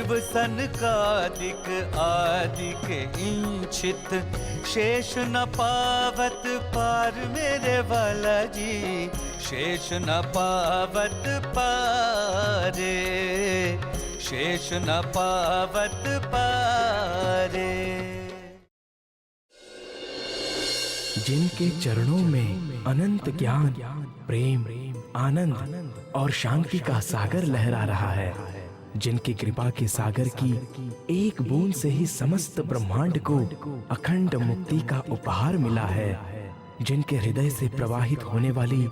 शिव सनकादिक आदिक इंचित, शेष न पावत पार मेरे वाला जी, शेष न पावत पारे, शेष न पावत पारे। जिनके चरणों में अनंत ज्ञान, प्रेम, आनंद और शांति का सागर लहरा रहा है, जिनकी कृपा के सागर की एक बूंद से ही समस्त ब्रह्मांड को अखंड मुक्ति का उपहार मिला है, जिनके हृदय से प्रवाहित होने वाली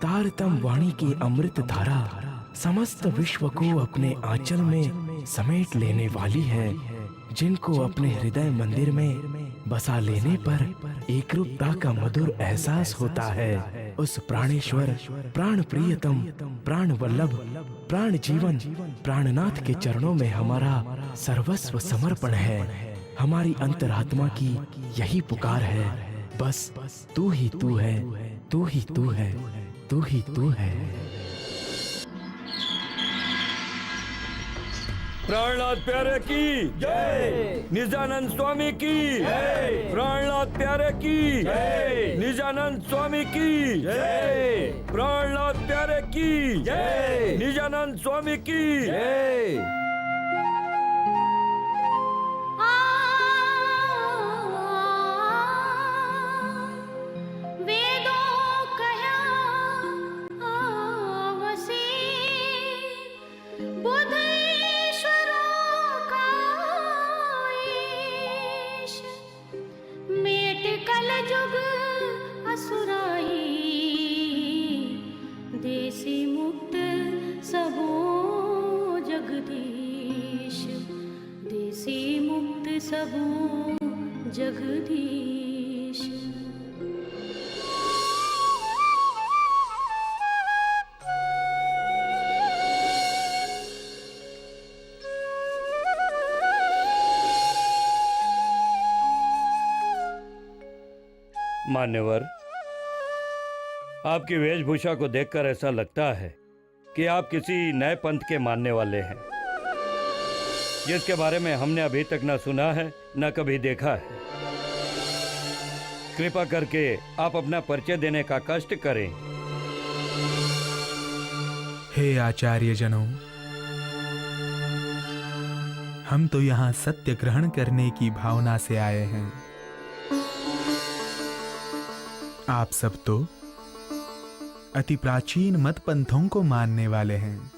तारतम वाणी की अमृत धारा समस्त विश्व को अपने आंचल में समेट लेने वाली है, जिनको अपने हृदय मंदिर में बसा लेने पर एकरूपता का मधुर एहसास होता है, उस प्राणेश्वर, प्राण प्रियतम, प्राण वल्लभ, प्राण जीवन, प्राणनाथ के चरणों में हमारा सर्वस्व समर्पण है। हमारी अंतरात्मा की यही पुकार है, बस तू ही तू है, तू ही तू है, तू ही तू है। प्राणनाथ प्यारे की जय, निजानंद स्वामी की जय, प्राणनाथ प्यारे की जय, निजानंद स्वामी की जय, प्राणनाथ प्यारे की जय, निजानंद स्वामी की जय। देसी मुक्त सबो जगदीश, देसी मुक्त सबो जगदीश। मान्यवर, आपकी वेशभूषा को देखकर ऐसा लगता है कि आप किसी नए पंथ के मानने वाले हैं, जिसके बारे में हमने अभी तक न सुना है न कभी देखा है। कृपा करके आप अपना परिचय देने का कष्ट करें। हे आचार्य जनों, हम तो यहाँ सत्य ग्रहण करने की भावना से आए हैं। आप सब तो अति प्राचीन मत पंथों को मानने वाले हैं,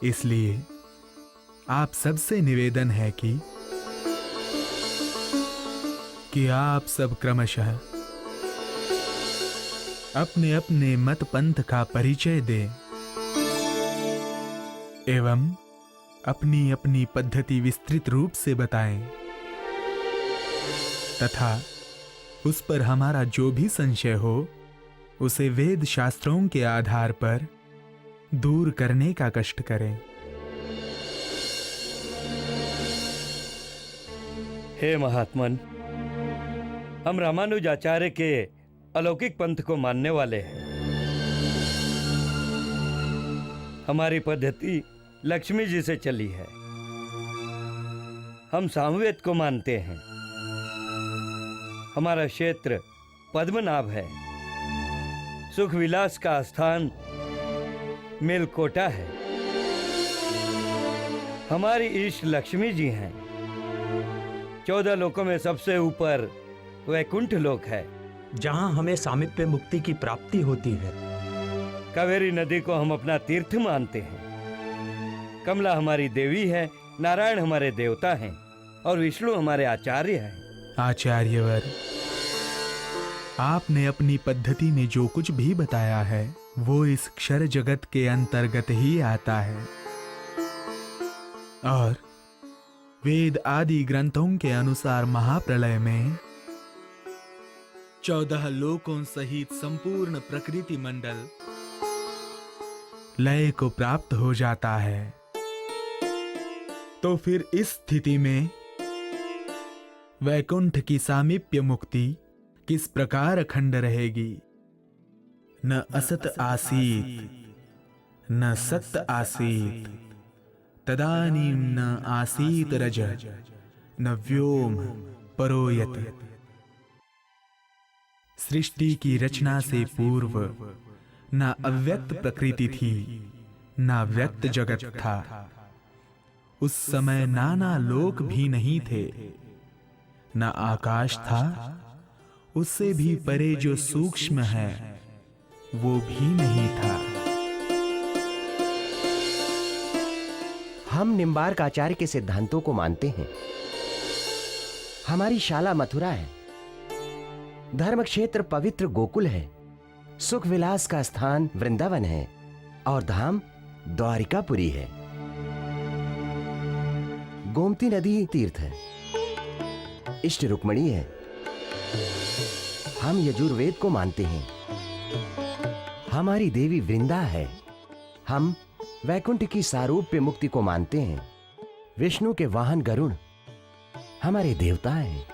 इसलिए आप सबसे निवेदन है कि आप सब क्रमशः अपने अपने मत पंथ का परिचय दें एवं अपनी अपनी पद्धति विस्तृत रूप से बताएं तथा उस पर हमारा जो भी संशय हो उसे वेद शास्त्रों के आधार पर दूर करने का कष्ट करें। हे महात्मन, हम रामानुजाचार्य के अलौकिक पंथ को मानने वाले हैं। हमारी पद्धति लक्ष्मी जी से चली है। हम सामवेद को मानते हैं। हमारा क्षेत्र पद्मनाभ है। सुख विलास का स्थान मेलकोटा है। हमारी ईष्ट लक्ष्मी जी हैं। 14 लोकों में सबसे ऊपर वैकुंठ लोक है, जहां हमें सामीप्य मुक्ति की प्राप्ति होती है। कावेरी नदी को हम अपना तीर्थ मानते हैं। कमला हमारी देवी है, नारायण हमारे देवता हैं और विष्णु हमारे आचार्य हैं। आचार्यवर, आपने अपनी पद्धति में जो कुछ भी बताया है वो इस क्षर जगत के अंतर्गत ही आता है और वेद आदि ग्रंथों के अनुसार महाप्रलय में 14 लोकों सहित संपूर्ण प्रकृति मंडल लय को प्राप्त हो जाता है। तो फिर इस स्थिति में वैकुंठ की सामीप्य मुक्ति किस प्रकार अखंड रहेगी? न असत आसीत न सत आसीत तदानीं न आसीत रज न व्योम परोयत। सृष्टि की रचना से पूर्व न अव्यक्त प्रकृति थी, न व्यक्त जगत था। उस समय नाना लोक भी नहीं थे, न आकाश था, उससे भी परे जो सूक्ष्म है वो भी नहीं था। हम निम्बार्क आचार्य के सिद्धांतों को मानते हैं। हमारी शाला मथुरा है, धर्म क्षेत्र पवित्र गोकुल है, सुख विलास का स्थान वृंदावन है और धाम द्वारिकापुरी है। गोमती नदी तीर्थ है, इष्ट रुक्मणी है। हम यजुर्वेद को मानते हैं। हमारी देवी वृंदा है। हम वैकुंठ की सारूप्य मुक्ति को मानते हैं। विष्णु के वाहन गरुड़ हमारे देवता हैं।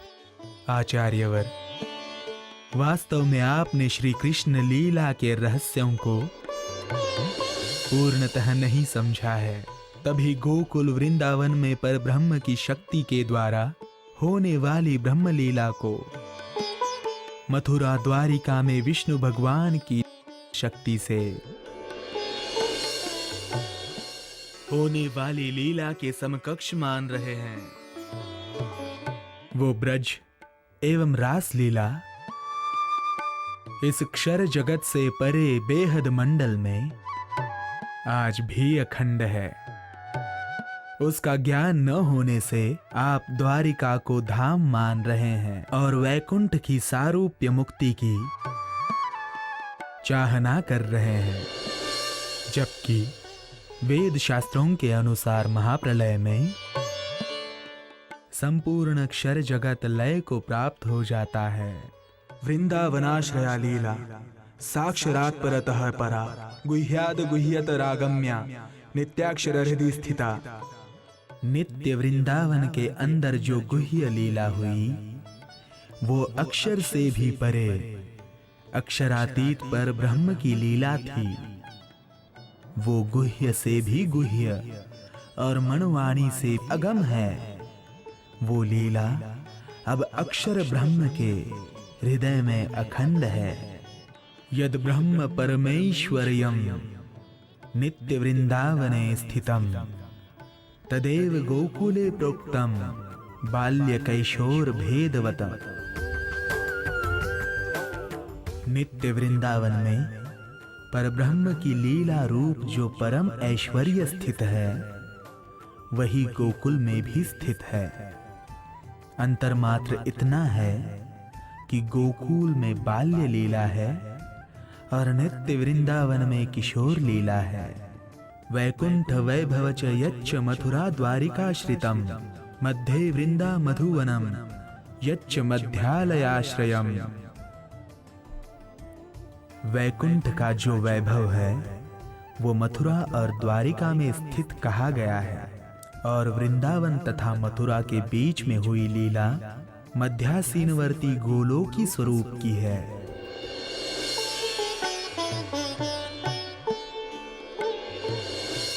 आचार्यवर, वास्तव में आपने श्री कृष्ण लीला के रहस्यों को पूर्णतः नहीं समझा है। तभी गोकुल वृंदावन में परब्रह्म की शक्ति के द्वारा होने वाली ब्रह्म लीला को मथुरा द्वारिका में विष्णु भगवान की शक्ति से होने वाली लीला के समकक्ष मान रहे हैं। वो ब्रज एवं रास लीला इस क्षर जगत से परे बेहद मंडल में आज भी अखंड है। उसका ज्ञान न होने से आप द्वारिका को धाम मान रहे हैं और वैकुंठ की सारूप्य मुक्ति की चाहना कर रहे हैं, जबकि वेद शास्त्रों के अनुसार महाप्रलय में संपूर्ण क्षर जगत लय को प्राप्त हो जाता है। वृंदावनाश्रया लीला साक्षरात् परतः परा गुह्याद गुह्यत रागम्या नित्याक्षर हृदय स्थिता। नित्य वृंदावन के अंदर जो गुह्य लीला हुई वो अक्षर से भी परे अक्षरातीत पर ब्रह्म की लीला थी। वो गुह्य से भी गुह्य और मनवाणी से अगम है। वो लीला अब अक्षर ब्रह्म के हृदय में अखंड है। यद ब्रह्म परमेश्वर्यं नित्य वृंदावने स्थितम् तदेव गोकुले प्रोक्तम् बाल्य कैशोर भेदवत। नित्य वृंदावन में परब्रह्म की लीला रूप जो परम ऐश्वर्य स्थित है वही गोकुल में भी स्थित है। अंतर मात्र इतना है कि गोकुल में बाल्य लीला है और नित्य वृंदावन में किशोर लीला है। वैकुंठ वैभव च यच्च मथुरा द्वारिकाश्रितम् मध्ये वृंदा मधुवनम् यच्च मध्यालयाश्रयम्। वैकुंठ का जो वैभव है वो मथुरा और द्वारिका में स्थित कहा गया है और वृंदावन तथा मथुरा के बीच में हुई लीला मध्यासीनवर्ती गोलोकी स्वरूप की है।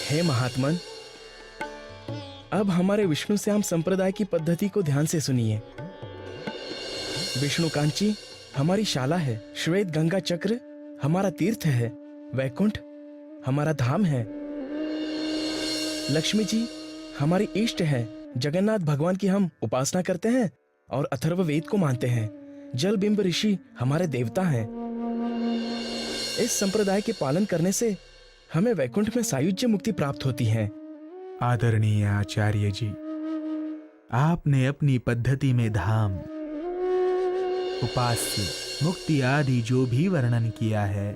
हे महात्मन, अब हमारे विष्णु श्याम संप्रदाय की पद्धति को ध्यान से सुनिए। विष्णु कांची हमारी शाला है, श्वेत गंगा चक्र हमारा तीर्थ है, वैकुंठ हमारा धाम है, लक्ष्मी जी हमारी इष्ट है, जगन्नाथ भगवान की हम उपासना करते हैं और अथर्व वेद को मानते हैं, जल बिंब ऋषि हमारे देवता हैं। इस संप्रदाय के पालन करने से हमें वैकुंठ में सायुज्य मुक्ति प्राप्त होती है। आदरणीय आचार्य जी, आपने अपनी पद्धति में धाम, उपास्य, मुक्ति आदि जो भी वर्णन किया है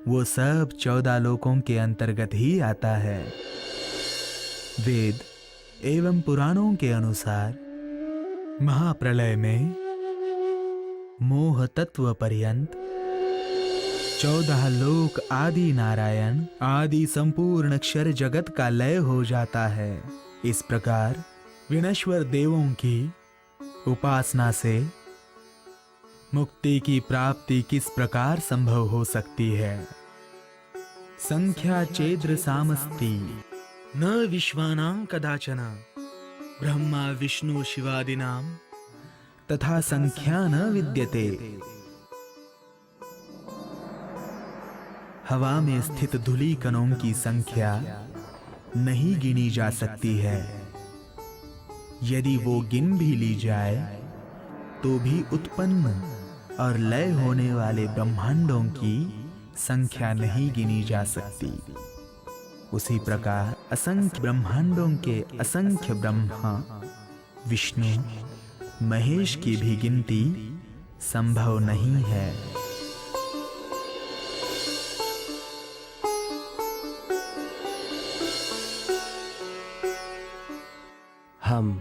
वो सब 14 लोकों के अंतर्गत ही आता है। वेद एवं पुराणों के अनुसार महाप्रलय में मोह तत्व पर्यंत 14 लोक आदि नारायण आदि संपूर्ण अक्षर जगत का लय हो जाता है। इस प्रकार विनश्वर देवों की उपासना से मुक्ति की प्राप्ति किस प्रकार संभव हो सकती है? संख्या चेद्र सामस्ति न विश्वानां कदाचन ब्रह्मा विष्णु शिवादिनां तथा संख्या न विद्यते। हवा में स्थित धूलि कणों की संख्या नहीं गिनी जा सकती है। यदि वो गिन भी ली जाए तो भी उत्पन्न और लय होने वाले ब्रह्मांडों की संख्या नहीं गिनी जा सकती। उसी प्रकार असंख्य ब्रह्मांडों के असंख्य ब्रह्मा विष्णु महेश की भी गिनती संभव नहीं है। हम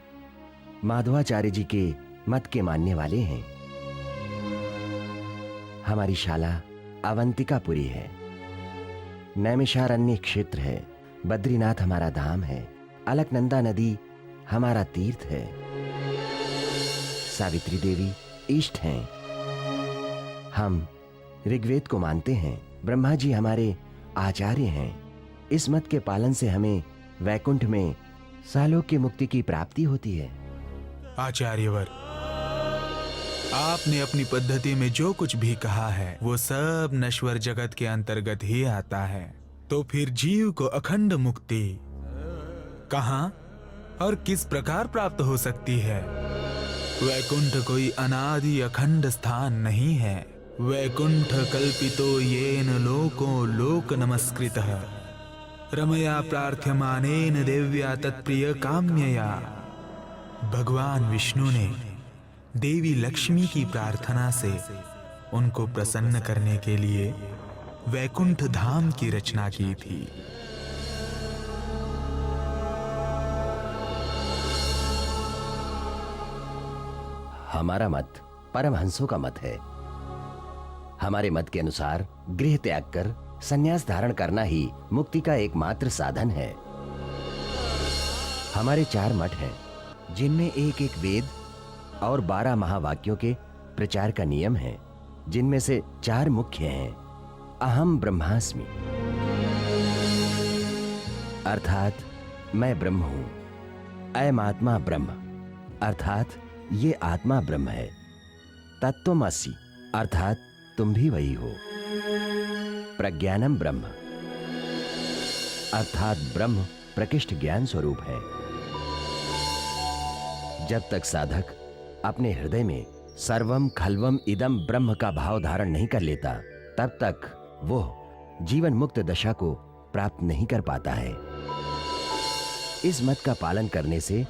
माधवाचार्य जी के मत के मानने वाले हैं। हमारी शाला अवंतिकापुरी है, नैमिषारण्य क्षेत्र है, बद्रीनाथ हमारा धाम है, अलकनंदा नदी हमारा तीर्थ है, सावित्री देवी इष्ट हैं। हम ऋग्वेद को मानते हैं, ब्रह्मा जी हमारे आचार्य हैं। इस मत के पालन से हमें वैकुंठ में सालों की मुक्ति की प्राप्ति होती है। आचार्यवर, आपने अपनी पद्धति में जो कुछ भी कहा है वो सब नश्वर जगत के अंतर्गत ही आता है। तो फिर जीव को अखंड मुक्ति कहां और किस प्रकार प्राप्त हो सकती है? वैकुंठ कोई अनादि अखंड स्थान नहीं है। वैकुंठ कल्पितो येन लोको लोक नमस्कृतः रमया प्रार्थ्यमानेन देव्या तत्प्रिय काम्यया। भगवान विष्णु ने देवी लक्ष्मी की प्रार्थना से उनको प्रसन्न करने के लिए वैकुंठ धाम की रचना की थी। हमारा मत परमहंसों का मत है। हमारे मत के अनुसार गृह त्याग कर संन्यास धारण करना ही मुक्ति का एकमात्र साधन है। हमारे 4 मठ हैं, जिनमें एक एक वेद और 12 महावाक्यों के प्रचार का नियम है, जिनमें से 4 मुख्य हैं। अहम ब्रह्मास्मि अर्थात मैं ब्रह्म हूं। अयम आत्मा ब्रह्म अर्थात ये आत्मा ब्रह्म है। तत्त्वमसि अर्थात तुम भी वही हो। प्रज्ञानम ब्रह्म अर्थात ब्रह्म प्रकृष्ट ज्ञान स्वरूप है। जब तक साधक अपने हृदय में सर्वम खल्वम इदम ब्रह्म का भाव धारण नहीं कर लेता, तब तक वो जीवन मुक्त दशा को प्राप्त नहीं कर पाता है। इस मत का पालन करने से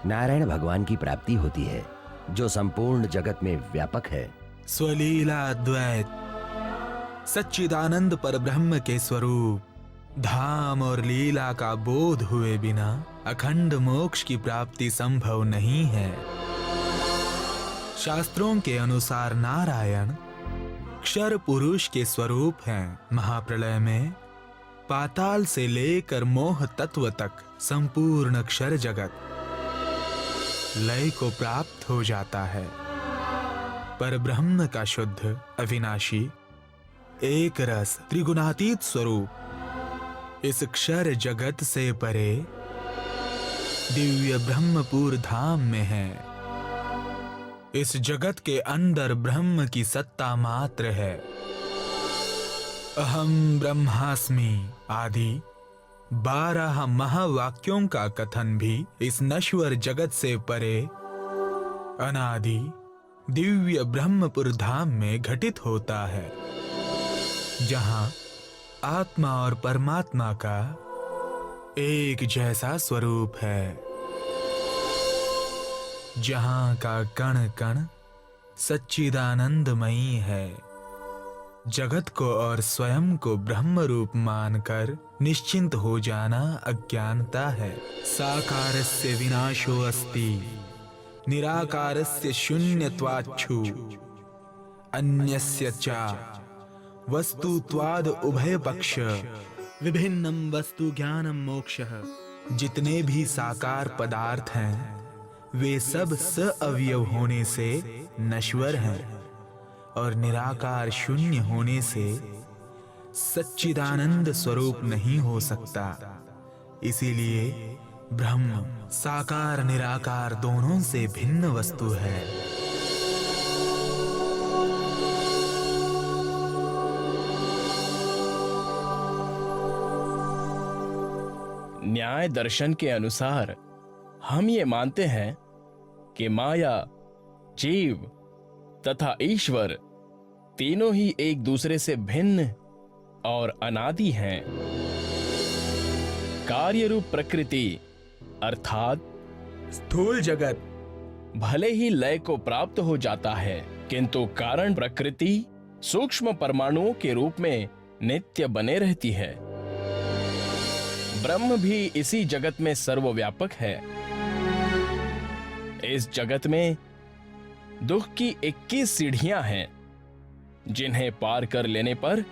नारायण भगवान की प्राप्ति होती है, जो संपूर्ण जगत में व्यापक है। स्वलीला अद्वैत सच्चिदानंद पर ब्रह्म के स्वरूप धाम और लीला का बोध हुए बिना अखंड मोक्ष की प्राप्ति संभव नहीं है। शास्त्रों के अनुसार नारायण क्षर पुरुष के स्वरूप हैं। महाप्रलय में पाताल से लेकर मोह तत्व तक संपूर्ण क्षर जगत लय को प्राप्त हो जाता है। पर ब्रह्म का शुद्ध अविनाशी एक रस त्रिगुणातीत स्वरूप इस क्षर जगत से परे दिव्य ब्रह्मपुर धाम में है। इस जगत के अंदर ब्रह्म की सत्ता मात्र है। अहम ब्रह्मास्मि आदि 12 महावाक्यों का कथन भी इस नश्वर जगत से परे अनादि दिव्य ब्रह्मपुर धाम में घटित होता है, जहां आत्मा और परमात्मा का एक जैसा स्वरूप है, जहां का कण कण सच्चिदानंदमयी है। जगत को और स्वयं को ब्रह्म रूप मानकर निश्चिंत हो जाना अज्ञानता है। साकारस्य विनाशो अस्ति निराकारस्य शून्यत्वाच्छु अन्यस्य च वस्तुत्वाद उभय पक्ष विभिन्नम वस्तु ज्ञानम मोक्षः। जितने भी साकार पदार्थ हैं वे सब सअवयव होने से नश्वर हैं और निराकार शून्य होने से सच्चिदानंद स्वरूप नहीं हो सकता। इसीलिए ब्रह्म साकार निराकार दोनों से भिन्न वस्तु है। न्याय दर्शन के अनुसार हम ये मानते हैं कि माया, जीव तथा ईश्वर तीनों ही एक दूसरे से भिन्न और अनादि हैं। कार्य रूप प्रकृति अर्थात स्थूल जगत भले ही लय को प्राप्त हो जाता है, किंतु कारण प्रकृति सूक्ष्म परमाणुओं के रूप में नित्य बने रहती है। ब्रह्म भी इसी जगत में सर्वव्यापक है। इस जगत में दुख की 21 सीढ़ियां हैं, जिन्हें पार कर लेने पर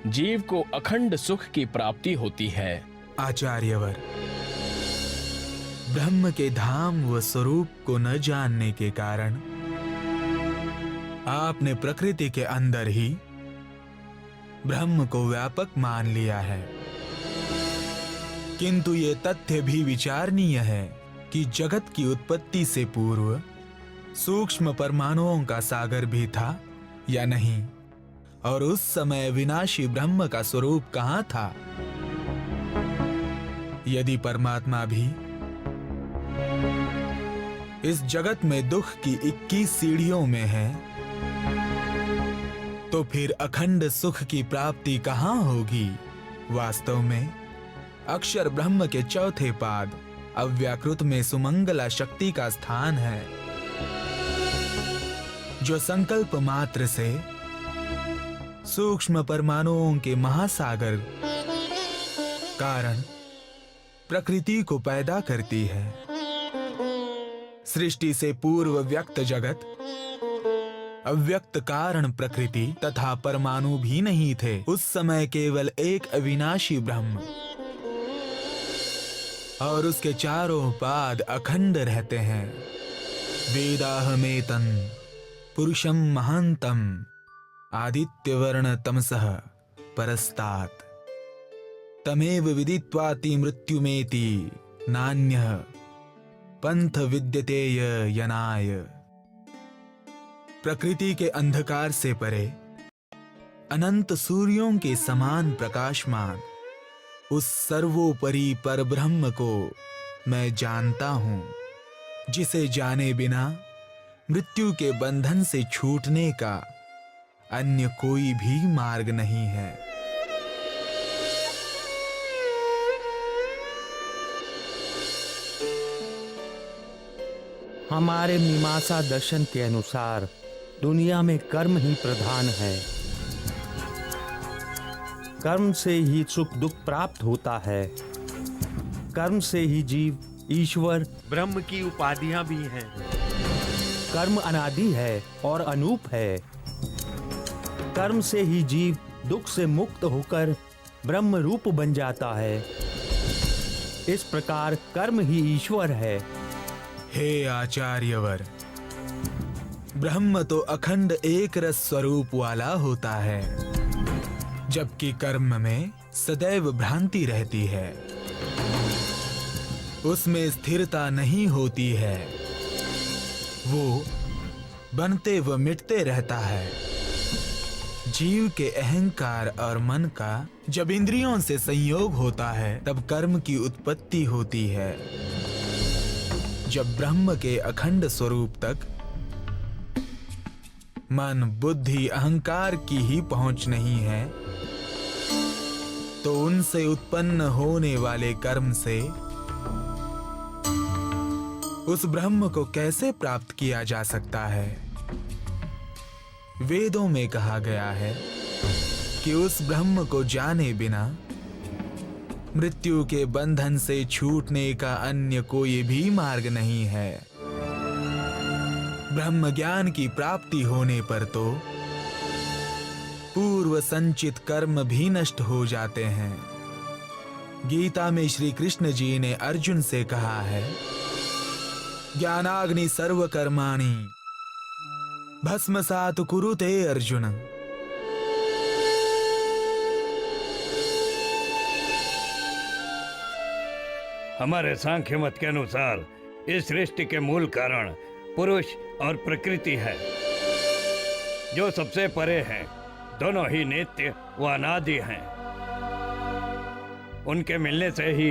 जीव को अखंड सुख की प्राप्ति होती है। आचार्यवर, ब्रह्म के धाम व स्वरूप को न जानने के कारण आपने प्रकृति के अंदर ही ब्रह्म को व्यापक मान लिया है। किंतु ये तथ्य भी विचारणीय है कि जगत की उत्पत्ति से पूर्व सूक्ष्म परमाणुओं का सागर भी था या नहीं, और उस समय विनाशी ब्रह्म का स्वरूप कहां था? यदि परमात्मा भी इस जगत में दुख की 21 सीढ़ियों में है, तो फिर अखंड सुख की प्राप्ति कहां होगी? वास्तव में अक्षर ब्रह्म के चौथे पाद अव्याकृत में सुमंगला शक्ति का स्थान है, जो संकल्प मात्र से सूक्ष्म परमाणुओं के महासागर कारण प्रकृति को पैदा करती है। सृष्टि से पूर्व व्यक्त जगत, अव्यक्त कारण प्रकृति तथा परमाणु भी नहीं थे। उस समय केवल एक अविनाशी ब्रह्म और उसके चारों पाद अखंड रहते हैं। वेदाहमेतं पुरुषं महांतम आदित्यवर्ण तमसः परस्तात् तमेव विदित्वाति मृत्युमेति नान्यः पंथ विद्यते यनाय। प्रकृति के अंधकार से परे अनंत सूर्यों के समान प्रकाशमान उस सर्वोपरि परब्रह्म को मैं जानता हूं, जिसे जाने बिना मृत्यु के बंधन से छूटने का अन्य कोई भी मार्ग नहीं है। हमारे मीमांसा दर्शन के अनुसार दुनिया में कर्म ही प्रधान है। कर्म से ही सुख दुख प्राप्त होता है। कर्म से ही जीव ईश्वर ब्रह्म की उपाधियां भी हैं। कर्म अनादि है और अनूप है। कर्म से ही जीव दुख से मुक्त होकर ब्रह्म रूप बन जाता है। इस प्रकार कर्म ही ईश्वर है। हे आचार्यवर, ब्रह्म तो अखंड एक रस स्वरूप वाला होता है, जबकि कर्म में सदैव भ्रांति रहती है, उसमें स्थिरता नहीं होती है, वो बनते व मिटते रहता है। जीव के अहंकार और मन का जब इंद्रियों से संयोग होता है, तब कर्म की उत्पत्ति होती है। जब ब्रह्म के अखंड स्वरूप तक मन बुद्धि अहंकार की ही पहुंच नहीं है, तो उनसे उत्पन्न होने वाले कर्म से उस ब्रह्म को कैसे प्राप्त किया जा सकता है? वेदों में कहा गया है कि उस ब्रह्म को जाने बिना मृत्यु के बंधन से छूटने का अन्य कोई भी मार्ग नहीं है। ब्रह्म ज्ञान की प्राप्ति होने पर तो पूर्व संचित कर्म भी नष्ट हो जाते हैं। गीता में श्री कृष्ण जी ने अर्जुन से कहा है, ज्ञानाग्नि सर्व कर्माणि भस्मसात् कुरुते अर्जुन। हमारे सांख्य मत के अनुसार इस सृष्टि के मूल कारण पुरुष और प्रकृति है, जो सबसे परे हैं। दोनों ही नित्य व अनादि हैं। उनके मिलने से ही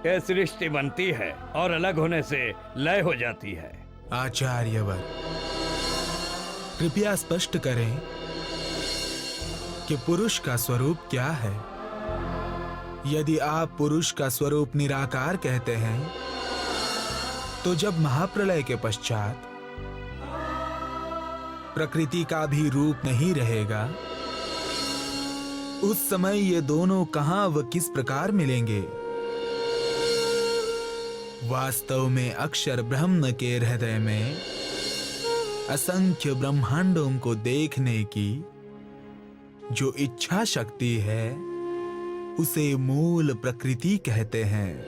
यह सृष्टि बनती है और अलग होने से लय हो जाती है। आचार्यवर, कृपया स्पष्ट करें कि पुरुष का स्वरूप क्या है। यदि आप पुरुष का स्वरूप निराकार कहते हैं, तो जब महाप्रलय के पश्चात प्रकृति का भी रूप नहीं रहेगा, उस समय ये दोनों कहां व किस प्रकार मिलेंगे? वास्तव में अक्षर ब्रह्म के हृदय में असंख्य ब्रह्मांडों को देखने की जो इच्छा शक्ति है, उसे मूल प्रकृति कहते हैं।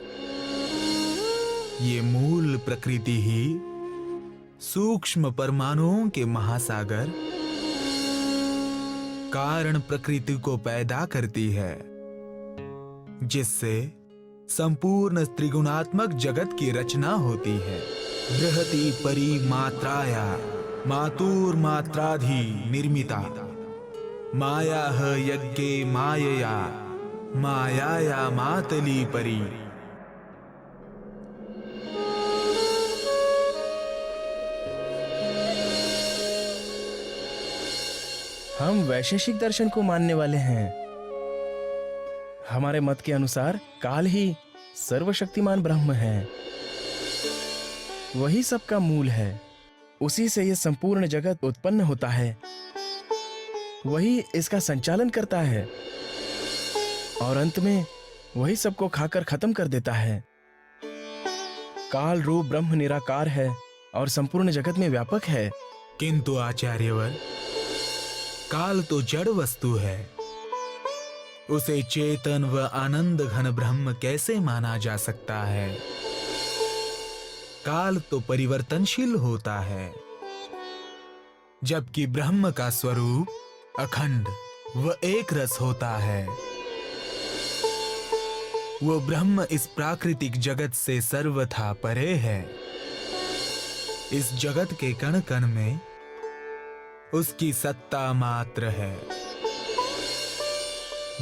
ये मूल प्रकृति ही सूक्ष्म परमाणुओं के महासागर कारण प्रकृति को पैदा करती है, जिससे संपूर्ण त्रिगुणात्मक जगत की रचना होती है। बृहति परि मात्राया मातुर्मात्राधि निर्मिता माया यज्ञे मायया मायाया मातली परि। हम वैशेषिक दर्शन को मानने वाले हैं। हमारे मत के अनुसार काल ही सर्वशक्तिमान ब्रह्म है। वही सबका मूल है। उसी से यह संपूर्ण जगत उत्पन्न होता है। वही इसका संचालन करता है और अंत में वही सबको खाकर खत्म कर देता है। काल रूप ब्रह्म निराकार है और संपूर्ण जगत में व्यापक है। किंतु आचार्यवर, काल तो जड़ वस्तु है। उसे चेतन व आनंद घन ब्रह्म कैसे माना जा सकता है? काल तो परिवर्तनशील होता है, जबकि ब्रह्म का स्वरूप अखंड व एक रस होता है। वो ब्रह्म इस प्राकृतिक जगत से सर्वथा परे है। इस जगत के कण कण में उसकी सत्ता मात्र है,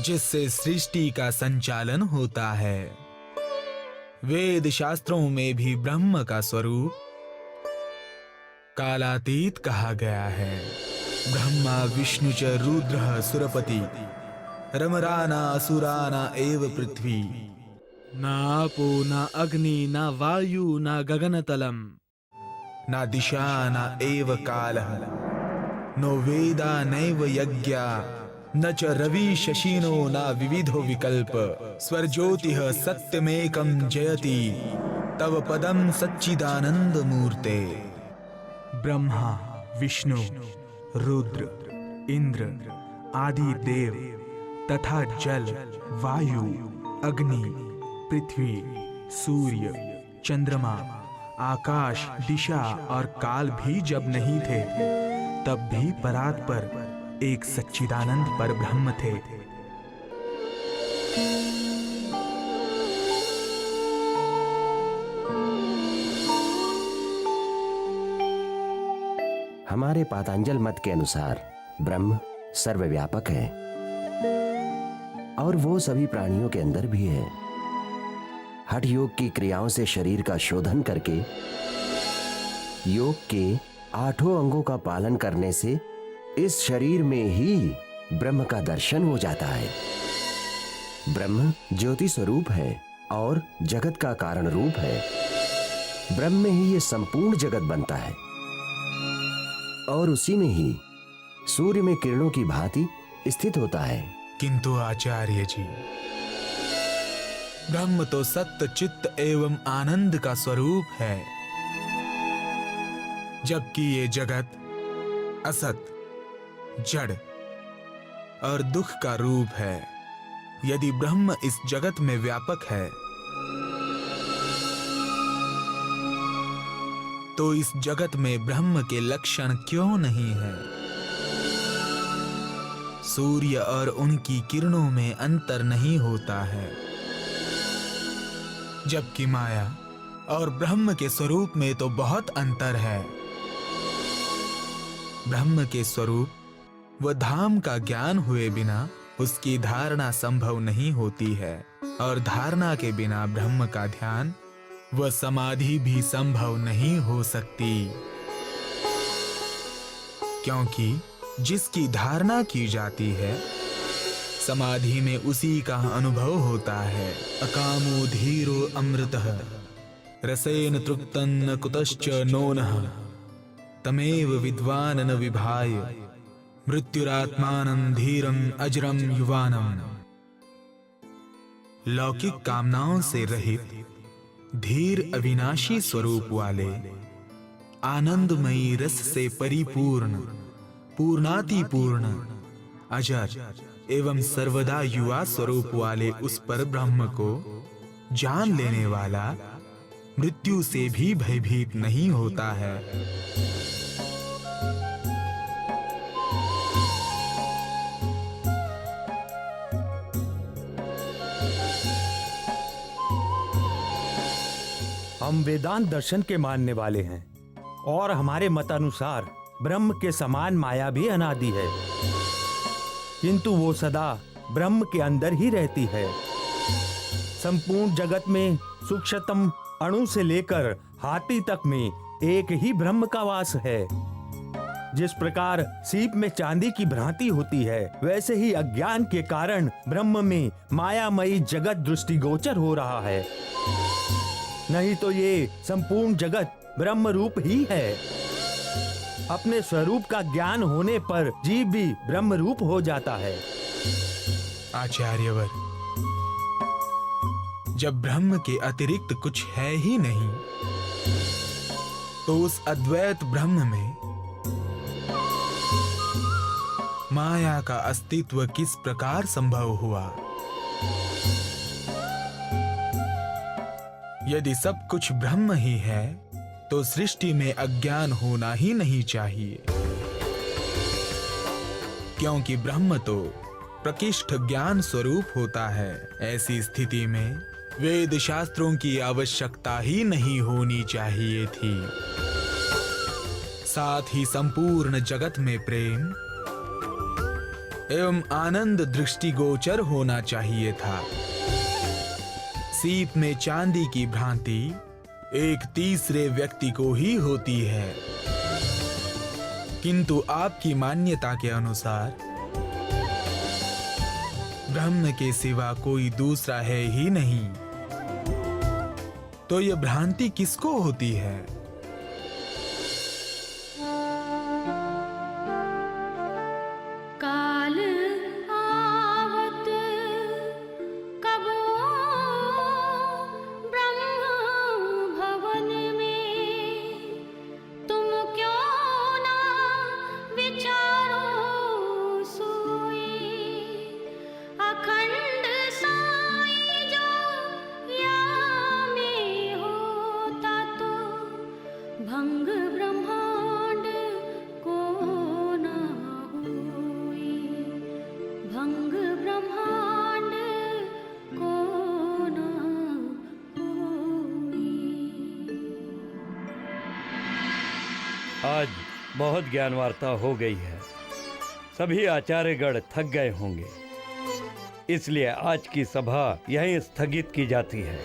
जिससे सृष्टि का संचालन होता है। वेद शास्त्रों में भी ब्रह्म का स्वरूप कालातीत कहा गया है। ब्रह्मा विष्णु च रुद्रः सुरपति रमराना असुराना एव पृथ्वी। न आपो न अग्नि न वायु न गगनतलम न दिशा न एव कालः नो वेदा नैव यज्ञा न च रवि शशिनो न विविधो विकल्प। स्वर्ज्योतिः सत्यमेकं जयति तव पदं सच्चिदानंद मूर्ते। ब्रह्मा विष्णु रुद्र इंद्र आदि देव तथा जल वायु अग्नि पृथ्वी सूर्य चंद्रमा आकाश दिशा और काल भी जब नहीं थे, तब भी परात पर एक सच्चिदानंद पर ब्रह्म थे। हमारे पातंजल मत के अनुसार ब्रह्म सर्वव्यापक है और वो सभी प्राणियों के अंदर भी है। हठ योग की क्रियाओं से शरीर का शोधन करके योग के 8 अंगों का पालन करने से इस शरीर में ही ब्रह्म का दर्शन हो जाता है। ब्रह्म ज्योति स्वरूप है और जगत का कारण रूप है। ब्रह्म में ही ये संपूर्ण जगत बनता है और उसी में ही सूर्य में किरणों की भांति स्थित होता है। किंतु आचार्य जी, ब्रह्म तो सत्य चित्त एवं आनंद का स्वरूप है, जबकि ये जगत असत जड़ और दुख का रूप है। यदि ब्रह्म इस जगत में व्यापक है, तो इस जगत में ब्रह्म के लक्षण क्यों नहीं है? सूर्य और उनकी किरणों में अंतर नहीं होता है। जबकि माया और ब्रह्म के स्वरूप में तो बहुत अंतर है। ब्रह्म के स्वरूप व धाम का ज्ञान हुए बिना उसकी धारणा संभव नहीं होती है, और धारणा के बिना ब्रह्म का ध्यान व समाधि भी संभव नहीं हो सकती, क्योंकि जिसकी धारणा की जाती है समाधि में उसी का अनुभव होता है। अकामो धीरो अमृतः रसेन तृप्तं कुतश्च नोनः तमेव विद्वान् न विभाय मृत्युरात्मानं धीरं अजरं युवानम्। लौकिक कामनाओं से रहित धीर अविनाशी स्वरूप वाले, आनंदमयी रस से परिपूर्ण, पूर्णातिपूर्ण, अजर एवं सर्वदा युवा स्वरूप वाले उस पर ब्रह्म को जान लेने वाला मृत्यु से भी भयभीत नहीं होता है। हम वेदांत दर्शन के मानने वाले हैं और हमारे मत अनुसार ब्रह्म के समान माया भी अनादि है, किंतु वो सदा ब्रह्म के अंदर ही रहती है। संपूर्ण जगत में सूक्ष्मतम अणु से लेकर हाथी तक में एक ही ब्रह्म का वास है। जिस प्रकार सीप में चांदी की भ्रांति होती है, वैसे ही अज्ञान के कारण ब्रह्म में मायामयी जगत दृष्टिगोचर हो रहा है। नहीं तो ये संपूर्ण जगत ब्रह्म रूप ही है। अपने स्वरूप का ज्ञान होने पर जीव भी ब्रह्म रूप हो जाता है। आचार्यवर, जब ब्रह्म के अतिरिक्त कुछ है ही नहीं, तो उस अद्वैत ब्रह्म में माया का अस्तित्व किस प्रकार संभव हुआ? यदि सब कुछ ब्रह्म ही है, तो सृष्टि में अज्ञान होना ही नहीं चाहिए, क्योंकि ब्रह्म तो प्रकृष्ट ज्ञान स्वरूप होता है। ऐसी स्थिति में वेद शास्त्रों की आवश्यकता ही नहीं होनी चाहिए थी। साथ ही संपूर्ण जगत में प्रेम एवं आनंद दृष्टिगोचर होना चाहिए था। सीप में चांदी की भ्रांति एक तीसरे व्यक्ति को ही होती है, किंतु आपकी मान्यता के अनुसार ब्रह्म के सिवा कोई दूसरा है ही नहीं, तो यह भ्रांति किसको होती है? काल आवत कबो ब्रह्म भवन में, तुम क्यों ना विचारो सोई, अखंड साई जो या में होता तो भंग ब्रह्मांड को ना होई, भंग ब्रह्मांड को ना होई। आज बहुत ज्ञान वार्ता हो गई है। सभी आचार्यगण थक गए होंगे, इसलिए आज की सभा यहीं स्थगित की जाती है।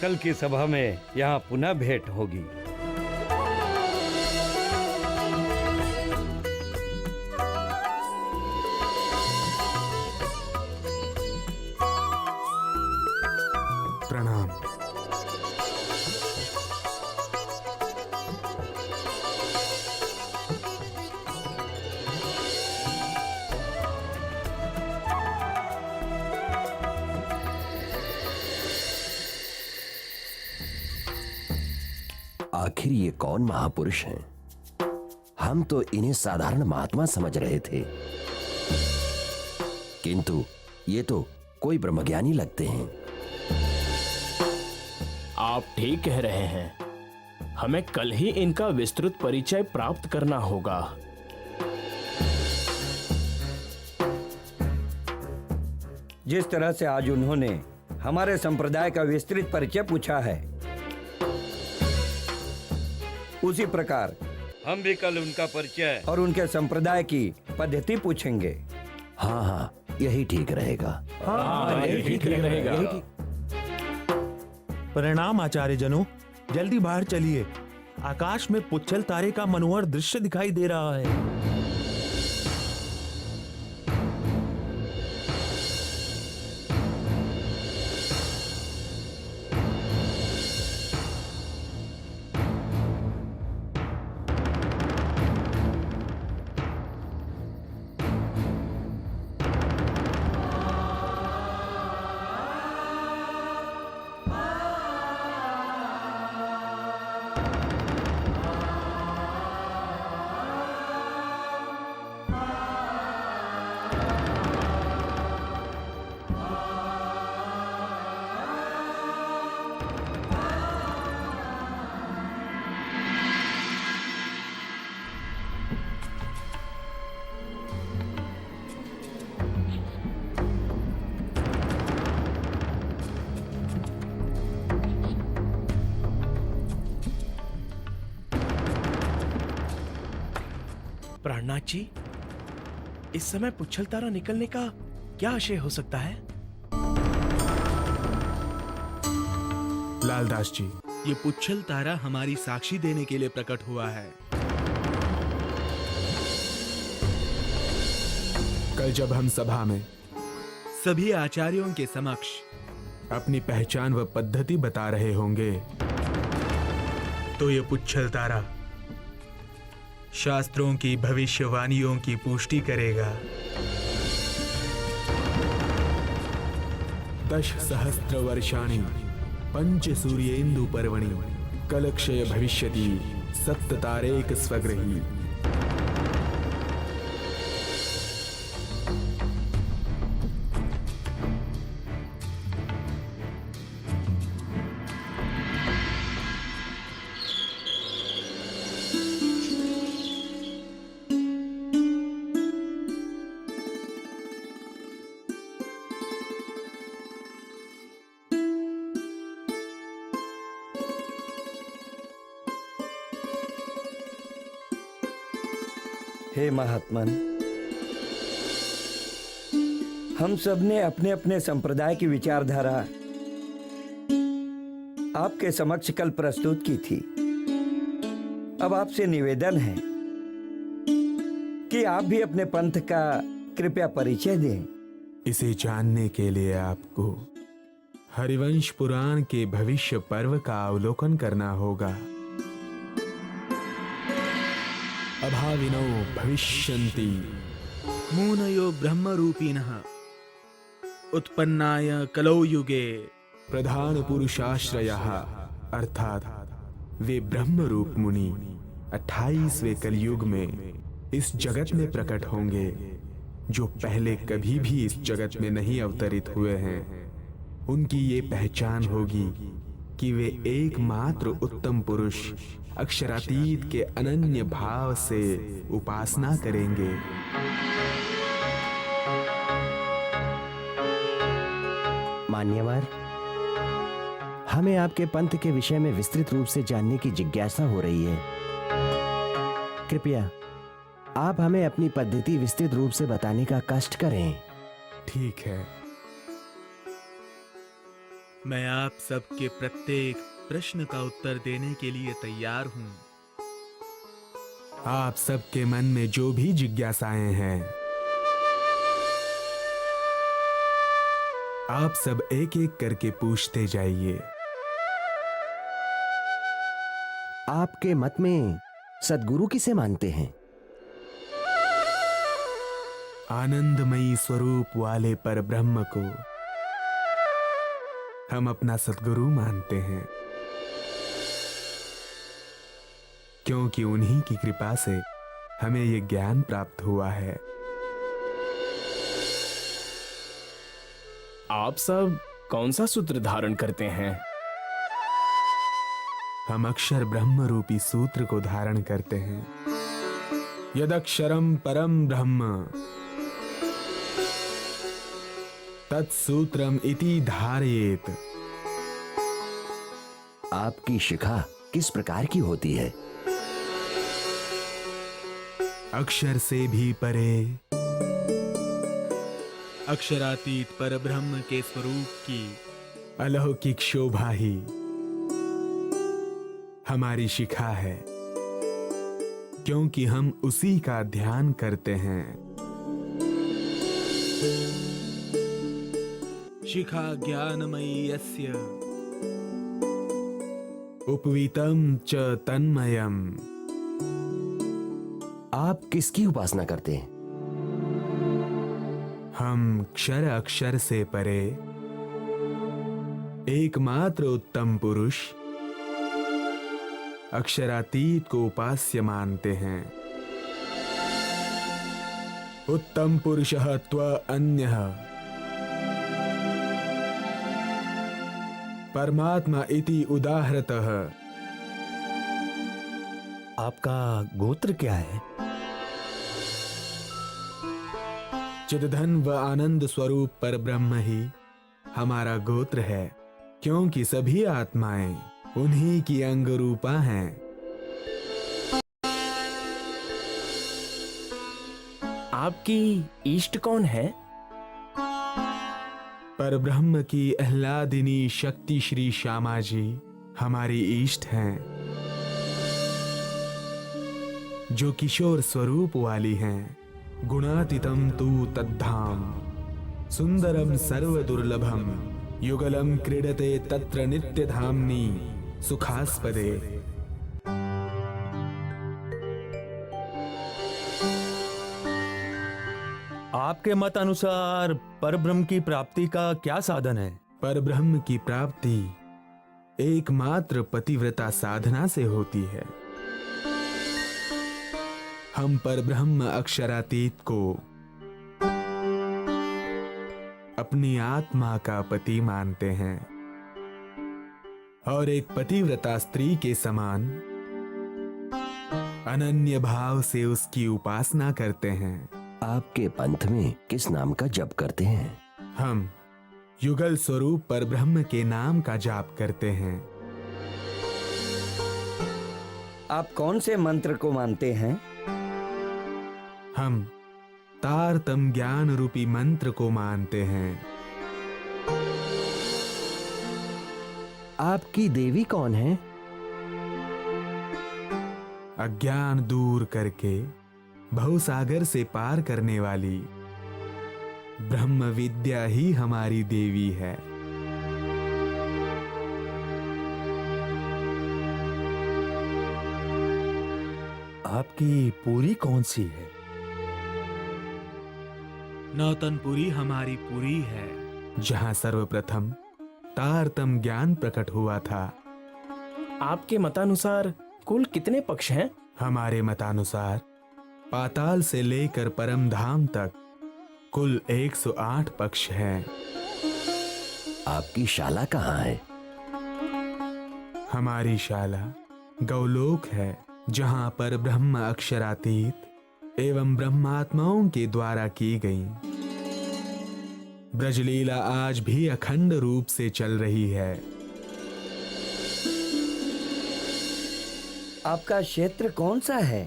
कल की सभा में यहाँ पुनः भेंट होगी। प्रणाम। आखिर ये कौन महापुरुष हैं? हम तो इन्हें साधारण महात्मा समझ रहे थे, किंतु ये तो कोई ब्रह्मज्ञानी लगते हैं। आप ठीक कह रहे हैं। हमें कल ही इनका विस्तृत परिचय प्राप्त करना होगा। जिस तरह से आज उन्होंने हमारे संप्रदाय का विस्तृत परिचय पूछा है। उसी प्रकार हम भी कल उनका परिचय और उनके संप्रदाय की पद्धति पूछेंगे। हाँ हाँ, यही ठीक रहेगा। प्रणाम आचार्य जनों, जल्दी बाहर चलिए। आकाश में पुच्छल तारे का मनोहर दृश्य दिखाई दे रहा है। प्राणनाथ जी, इस समय पुच्छल तारा निकलने का क्या आशय हो सकता है? लालदास जी, ये पुच्छल तारा हमारी साक्षी देने के लिए प्रकट हुआ है। कल जब हम सभा में सभी आचार्यों के समक्ष अपनी पहचान व पद्धति बता रहे होंगे तो ये पुच्छल तारा शास्त्रों की भविष्यवाणियों की पुष्टि करेगा। 10 सहस्त्र वर्षाणि पंच सूर्येन्दु पर्वणि कलक्षय भविष्यति सप्त तारेक स्वग्रही। हे महात्मन, हम सब ने अपने अपने संप्रदाय की विचारधारा आपके समक्ष कल प्रस्तुत की थी। अब आपसे निवेदन है कि आप भी अपने पंथ का कृपया परिचय दें। इसे जानने के लिए आपको हरिवंश पुराण के भविष्य पर्व का अवलोकन करना होगा। अभाविनो भविष्यन्ति मूनयो ब्रह्मरूपिणः उत्पन्नाय कलौ युगे। प्रधान पुरुषाश्रयः अर्थात वे ब्रह्म रूप मुनि 28वें कलयुग में इस जगत में प्रकट होंगे, जो पहले कभी भी इस जगत में नहीं अवतरित हुए हैं। उनकी ये पहचान होगी कि वे एकमात्र उत्तम पुरुष अक्षरातीत के अनन्य भाव से उपासना करेंगे। मान्यवर, हमें आपके पंथ के विषय में विस्तृत रूप से जानने की जिज्ञासा हो रही है। कृपया आप हमें अपनी पद्धति विस्तृत रूप से बताने का कष्ट करें। ठीक है, मैं आप सबके प्रत्येक प्रश्न का उत्तर देने के लिए तैयार हूं। आप सबके मन में जो भी जिज्ञासाएं हैं, आप सब एक एक करके पूछते जाइए। आपके मत में सद्गुरु किसे मानते हैं? आनंदमयी स्वरूप वाले पर ब्रह्म को हम अपना सद्गुरु मानते हैं, क्योंकि उन्हीं की कृपा से हमें ये ज्ञान प्राप्त हुआ है। आप सब कौन सा सूत्र धारण करते हैं? हम अक्षर ब्रह्म रूपी सूत्र को धारण करते हैं। यदक्षरम परम ब्रह्म तत्सूत्रम इति धारयेत। आपकी शिखा किस प्रकार की होती है? अक्षर से भी परे, अक्षरातीत परब्रह्म के स्वरूप की अलौकिक शोभा ही हमारी शिखा है, क्योंकि हम उसी का ध्यान करते हैं। शिखा ज्ञानमयी यस्य उपवीतम च तन्मयम। आप किसकी उपासना करते हैं? हम क्षर अक्षर से परे एकमात्र उत्तम पुरुष अक्षरातीत को उपास्य मानते हैं। उत्तम पुरुषः त्व अन्यः परमात्मा इति उदाहरतः। आपका गोत्र क्या है? चिदधन व आनंद स्वरूप पर ब्रह्म ही हमारा गोत्र है, क्योंकि सभी आत्माएं उन्हीं की अंग रूपा हैं। आपकी इष्ट कौन है? पर ब्रह्म की आह्लादिनी शक्ति श्री श्यामा जी हमारी इष्ट हैं, जो किशोर स्वरूप वाली हैं। गुणातीतम तू तद्धाम सुंदरम सर्व दुर्लभम युगलम क्रीडते तत्र नित्य धामनी सुखास्पदे। आपके मत अनुसार परब्रह्म की प्राप्ति का क्या साधन है? पर ब्रह्म की प्राप्ति एकमात्र पतिव्रता साधना से होती है। हम पर ब्रह्म अक्षरातीत को अपनी आत्मा का पति मानते हैं और एक पतिव्रता स्त्री के समान अनन्य भाव से उसकी उपासना करते हैं। आपके पंथ में किस नाम का जप करते हैं? हम युगल स्वरूप पर ब्रह्म के नाम का जाप करते हैं। आप कौन से मंत्र को मानते हैं? हम तारतम ज्ञान रूपी मंत्र को मानते हैं। आपकी देवी कौन है? अज्ञान दूर करके भवसागर से पार करने वाली ब्रह्म विद्या ही हमारी देवी है। आपकी पूरी कौन सी है? नौतनपुरी हमारी पुरी है, जहां सर्वप्रथम तारतम ज्ञान प्रकट हुआ था। आपके मतानुसार कुल कितने पक्ष हैं? हमारे मतानुसार पाताल से लेकर परम धाम तक कुल 108 पक्ष हैं। आपकी शाला कहाँ है? हमारी शाला गौलोक है, जहां पर ब्रह्म अक्षरातीत एवं ब्रह्मात्माओं के द्वारा की गई ब्रजलीला आज भी अखंड रूप से चल रही है। आपका क्षेत्र कौन सा है?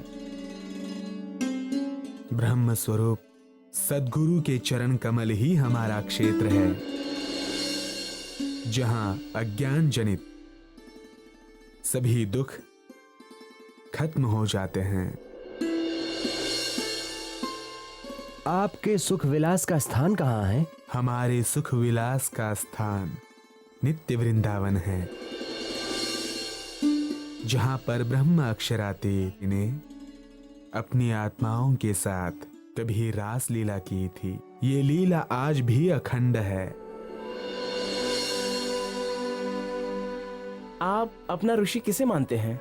ब्रह्म स्वरूप सद्गुरु के चरण कमल ही हमारा क्षेत्र है, जहां अज्ञान जनित सभी दुख खत्म हो जाते हैं। आपके सुख विलास का स्थान कहाँ है? हमारे सुख विलास का स्थान नित्य वृंदावन है, जहां पर ब्रह्म अक्षरातीत ने अपनी आत्माओं के साथ कभी रास लीला की थी। ये लीला आज भी अखंड है। आप अपना ऋषि किसे मानते हैं?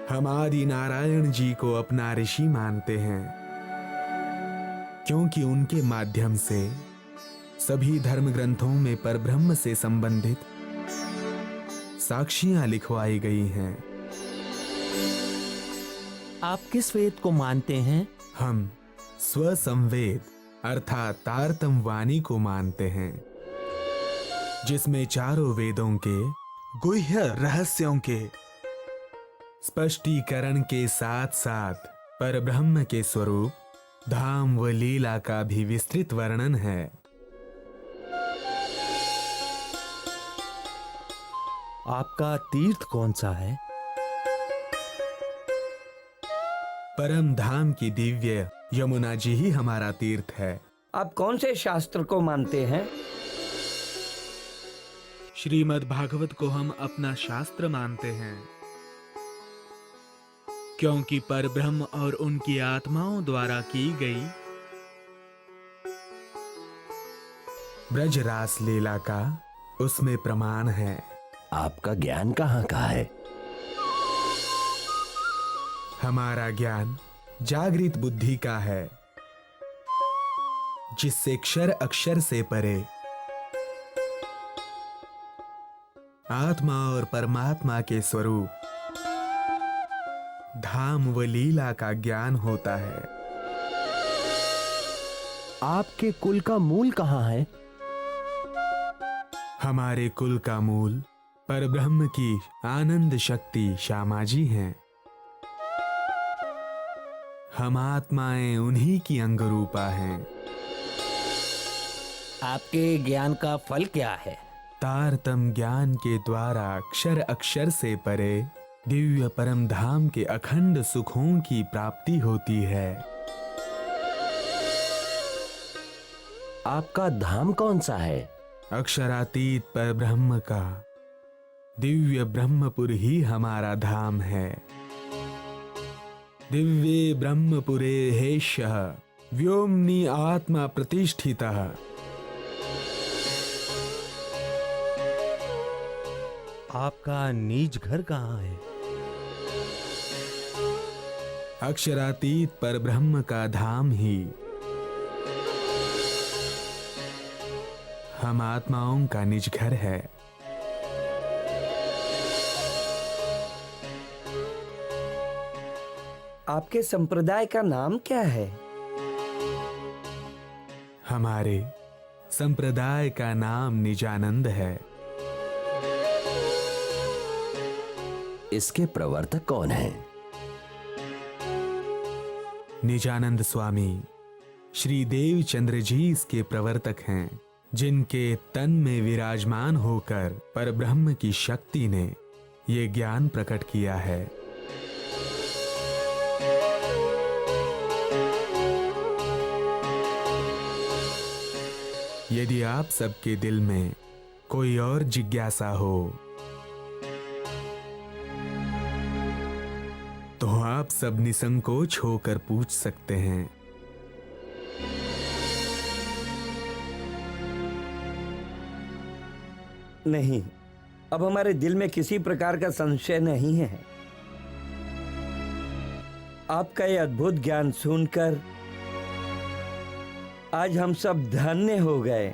हम आदि नारायण जी को अपना ऋषि मानते हैं, क्योंकि उनके माध्यम से सभी धर्म ग्रंथों में परब्रह्म से संबंधित साक्षियां लिखवाई गई हैं। आप किस वेद को मानते हैं? हम स्वसंवेद अर्थात तारतम वाणी को मानते हैं, जिसमें चारों वेदों के गुह्य रहस्यों के स्पष्टीकरण के साथ साथ परब्रह्म के स्वरूप, धाम व लीला का भी विस्तृत वर्णन है। आपका तीर्थ कौन सा है? परम धाम की दिव्य यमुना जी ही हमारा तीर्थ है। आप कौन से शास्त्र को मानते हैं? श्रीमद् भागवत को हम अपना शास्त्र मानते हैं, क्योंकि परब्रह्म और उनकी आत्माओं द्वारा की गई ब्रज रास लीला का उसमें प्रमाण है। आपका ज्ञान कहाँ का है? हमारा ज्ञान जागृत बुद्धि का है, जिससे क्षर अक्षर से परे आत्मा और परमात्मा के स्वरूप, धाम व लीला का ज्ञान होता है। आपके कुल का मूल कहाँ है? हमारे कुल का मूल परब्रह्म की आनंद शक्ति श्यामा जी हैं। हम आत्माएं उन्हीं की अंगरूपा हैं। आपके ज्ञान का फल क्या है? तारतम ज्ञान के द्वारा अक्षर अक्षर से परे दिव्य परम धाम के अखंड सुखों की प्राप्ति होती है। आपका धाम कौन सा है? अक्षरातीत पर ब्रह्म का दिव्य ब्रह्मपुर ही हमारा धाम है। दिव्ये ब्रह्मपुरे हेष्यः व्योमनि आत्मा प्रतिष्ठितः। आपका निज घर कहाँ है? अक्षरातीत पर ब्रह्म का धाम ही हम आत्माओं का निज घर है। आपके संप्रदाय का नाम क्या है? हमारे संप्रदाय का नाम निजानंद है। इसके प्रवर्तक कौन हैं? निजानंद स्वामी श्री देवचंद्र जी इसके प्रवर्तक हैं, जिनके तन में विराजमान होकर परब्रह्म की शक्ति ने ये ज्ञान प्रकट किया है। यदि आप सबके दिल में कोई और जिज्ञासा हो तो आप सब निसंकोच होकर पूछ सकते हैं। नहीं, अब हमारे दिल में किसी प्रकार का संशय नहीं है। आपका ये अद्भुत ज्ञान सुनकर आज हम सब धन्य हो गए,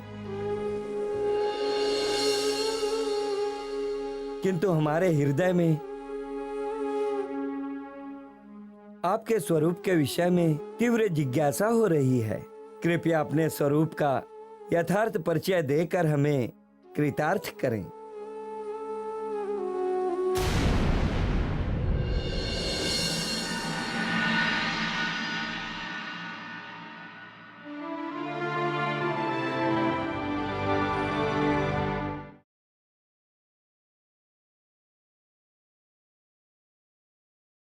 किंतु हमारे हृदय में आपके स्वरूप के विषय में तीव्र जिज्ञासा हो रही है। कृपया अपने स्वरूप का यथार्थ परिचय देकर हमें कृतार्थ करें।